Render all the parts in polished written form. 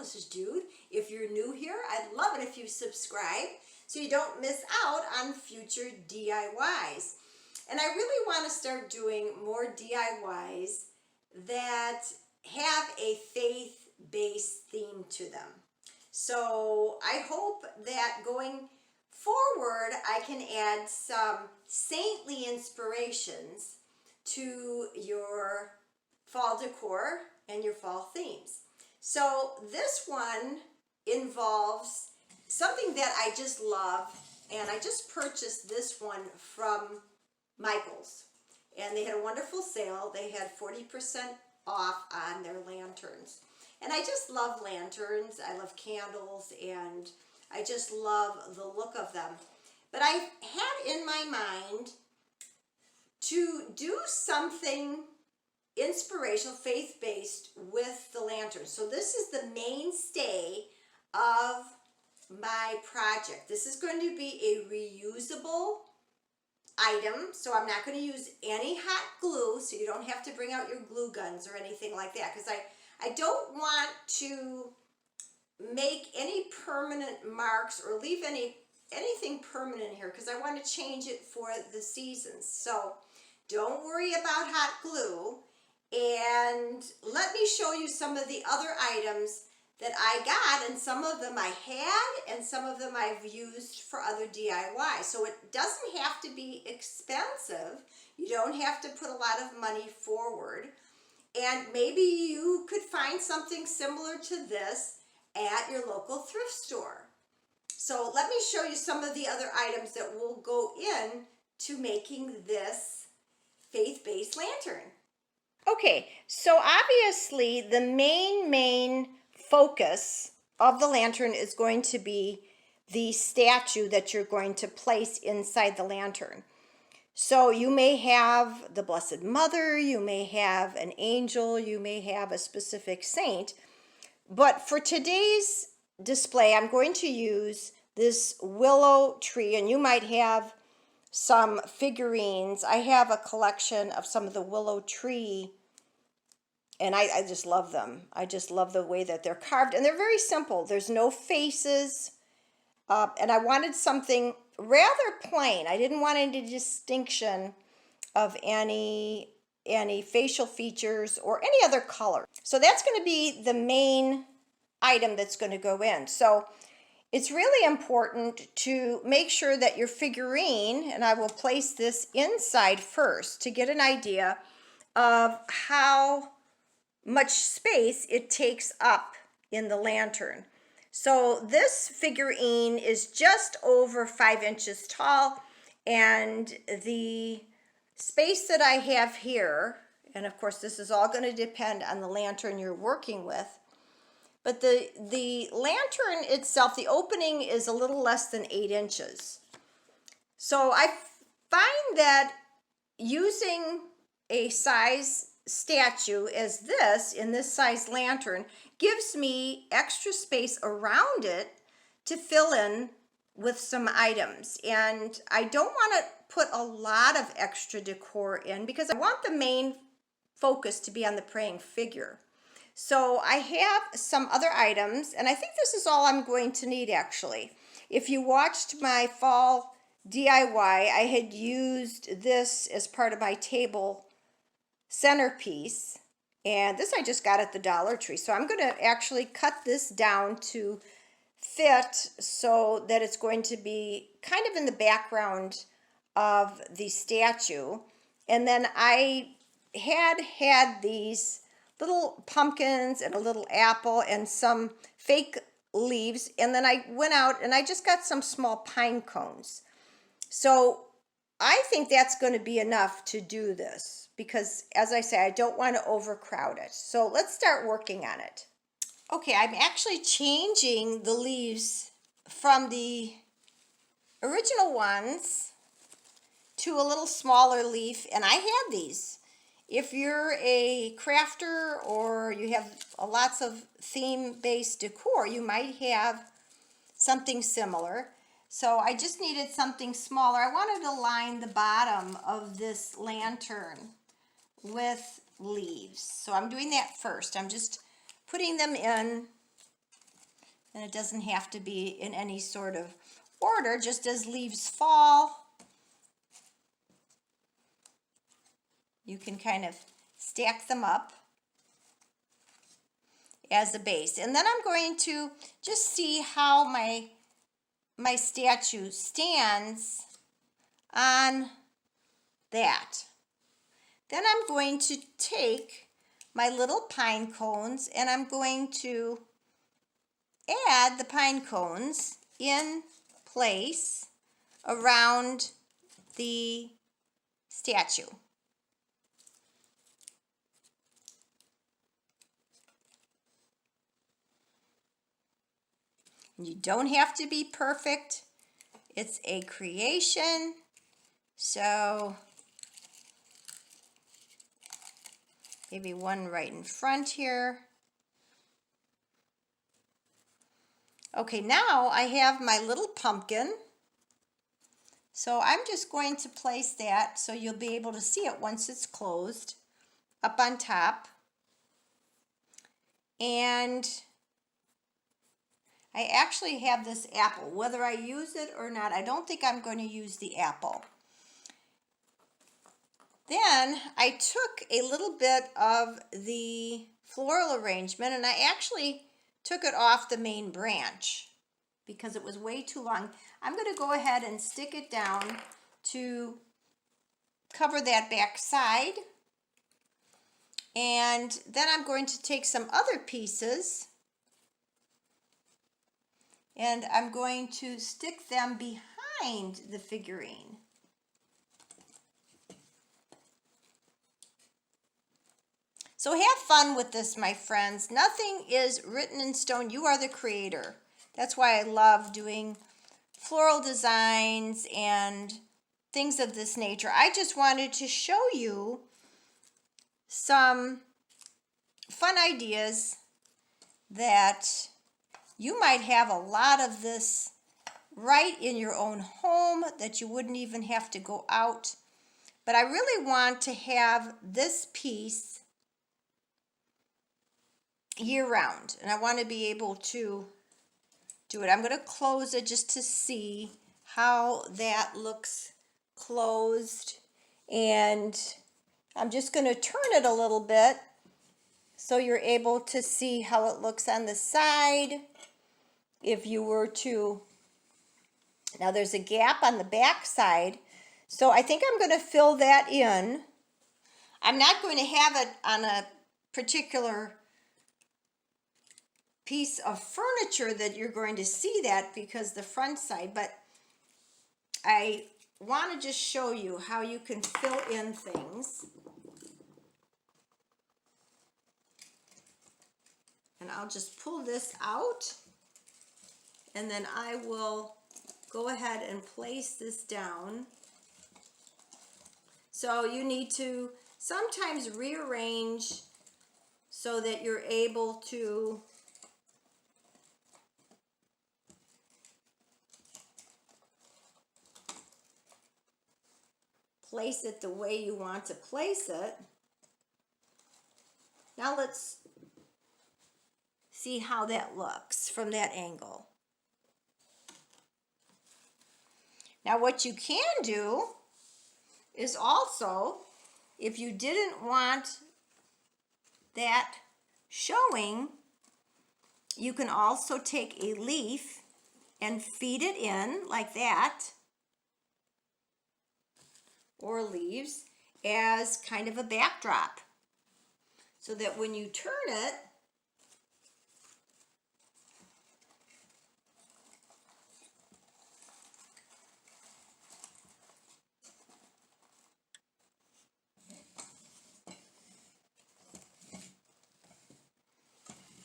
This is Jude. If you're new here, I'd love it if you subscribe so you don't miss out on future DIYs. And I really want to start doing more DIYs that have a faith-based theme to them. So I hope that going forward, I can add some saintly inspirations to your fall decor and your fall themes. So this one involves something that I just love, and I just purchased this one from Michael's, and they had a wonderful sale. They had 40% off on their lanterns, and I just love lanterns. I love candles, and I just love the look of them. But I had in my mind to do something inspirational, faith-based with the lantern. So this is the mainstay of my project. This is going to be a reusable item, so I'm not going to use any hot glue, so you don't have to bring out your glue guns or anything like that, because I don't want to make any permanent marks or leave anything permanent here, because I want to change it for the seasons. So don't worry about hot glue, and let me show you some of the other items that I got, and some of them I had and some of them I've used for other DIY. So it doesn't have to be expensive. You don't have to put a lot of money forward, and maybe you could find something similar to this at your local thrift store. So let me show you some of the other items that will go in to making this faith-based lantern. Okay, so obviously the main focus of the lantern is going to be the statue that you're going to place inside the lantern. So you may have the Blessed Mother, you may have an angel, you may have a specific saint, but for today's display I'm going to use this willow tree, and you might have some figurines. I have a collection of some of the willow tree, and I just love them. I just love the way that they're carved, and they're very simple. There's no faces, and I wanted something rather plain. I didn't want any distinction of any facial features or any other color. So that's going to be the main item that's going to go in. So it's really important to make sure that your figurine, and I will place this inside first to get an idea of how much space it takes up in the lantern. So this figurine is just over 5 inches tall, and the space that I have here, and of course this is all going to depend on the lantern you're working with, but the lantern itself, the opening is a little less than 8 inches. So I find that using a size statue as this, in this size lantern, gives me extra space around it to fill in with some items. And I don't want to put a lot of extra decor in, because I want the main focus to be on the praying figure. So I have some other items, and I think this is all I'm going to need actually. If you watched my fall DIY, I had used this as part of my table centerpiece, and this I just got at the Dollar Tree. So I'm going to actually cut this down to fit so that it's going to be kind of in the background of the statue. And then I had these little pumpkins and a little apple and some fake leaves, and then I went out and I just got some small pine cones. So I think that's going to be enough to do this, because as I say, I don't want to overcrowd it. So let's start working on it. Okay, I'm actually changing the leaves from the original ones to a little smaller leaf, and I had these. If you're a crafter or you have lots of theme-based decor, you might have something similar. So I just needed something smaller. I wanted to line the bottom of this lantern with leaves. So I'm doing that first. I'm just putting them in And it doesn't have to be in any sort of order, just as leaves fall. You can kind of stack them up as a base. And then I'm going to just see how my statue stands on that. Then I'm going to take my little pine cones and I'm going to add the pine cones in place around the statue. You don't have to be perfect. It's a creation. So maybe one right in front here. Okay, now I have my little pumpkin. So I'm just going to place that so you'll be able to see it once it's closed up on top. And I actually have this apple. Whether I use it or not, I don't think I'm going to use the apple. Then I took a little bit of the floral arrangement and I actually took it off the main branch because it was way too long. I'm going to go ahead and stick it down to cover that back side. And then I'm going to take some other pieces and I'm going to stick them behind the figurine. So have fun with this, my friends. Nothing is written in stone. You are the creator. That's why I love doing floral designs and things of this nature. I just wanted to show you some fun ideas that you might have a lot of this right in your own home that you wouldn't even have to go out. But I really want to have this piece year-round, and I want to be able to do it. I'm going to close it just to see how that looks closed, and I'm just going to turn it a little bit so you're able to see how it looks on the side. If you were to, now there's a gap on the back side, so I think I'm going to fill that in. I'm not going to have it on a particular piece of furniture that you're going to see that because the front side, but I want to just show you how you can fill in things. And I'll just pull this out and then I will go ahead and place this down. So you need to sometimes rearrange so that you're able to place it the way you want to place it. Now let's see how that looks from that angle. Now what you can do is also, if you didn't want that showing, you can also take a leaf and feed it in like that, or leaves, as kind of a backdrop, so that when you turn it,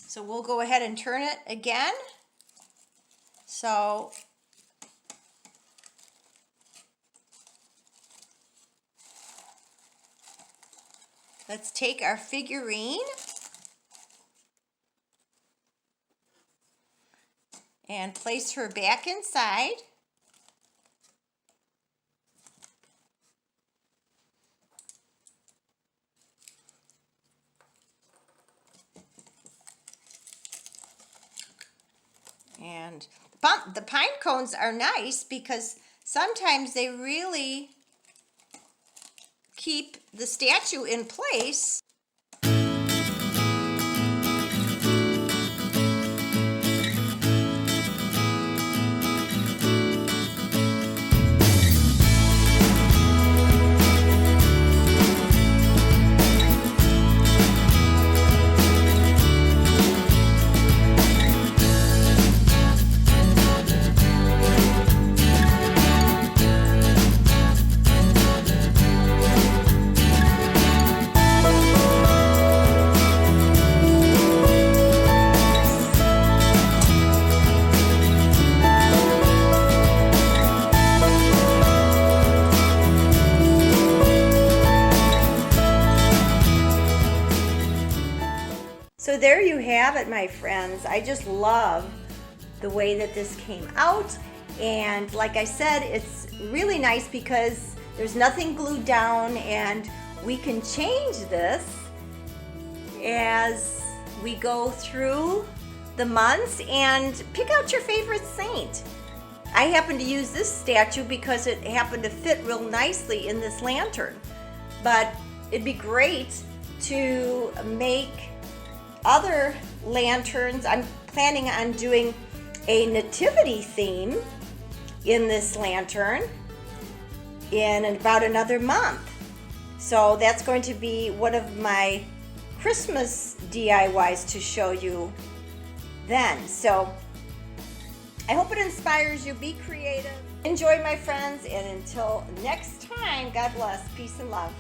so we'll go ahead and turn it again. So let's take our figurine and place her back inside. And the pine cones are nice because sometimes they really keep the statue in place. So there you have it, my friends. I just love the way that this came out. And like I said, it's really nice because there's nothing glued down, and we can change this as we go through the months and pick out your favorite saint. I happen to use this statue because it happened to fit real nicely in this lantern. But it'd be great to make other lanterns. I'm planning on doing a nativity theme in this lantern in about another month. So that's going to be one of my Christmas DIYs to show you then. So I hope it inspires you. Be creative. Enjoy, my friends, and until next time, God bless. Peace and love.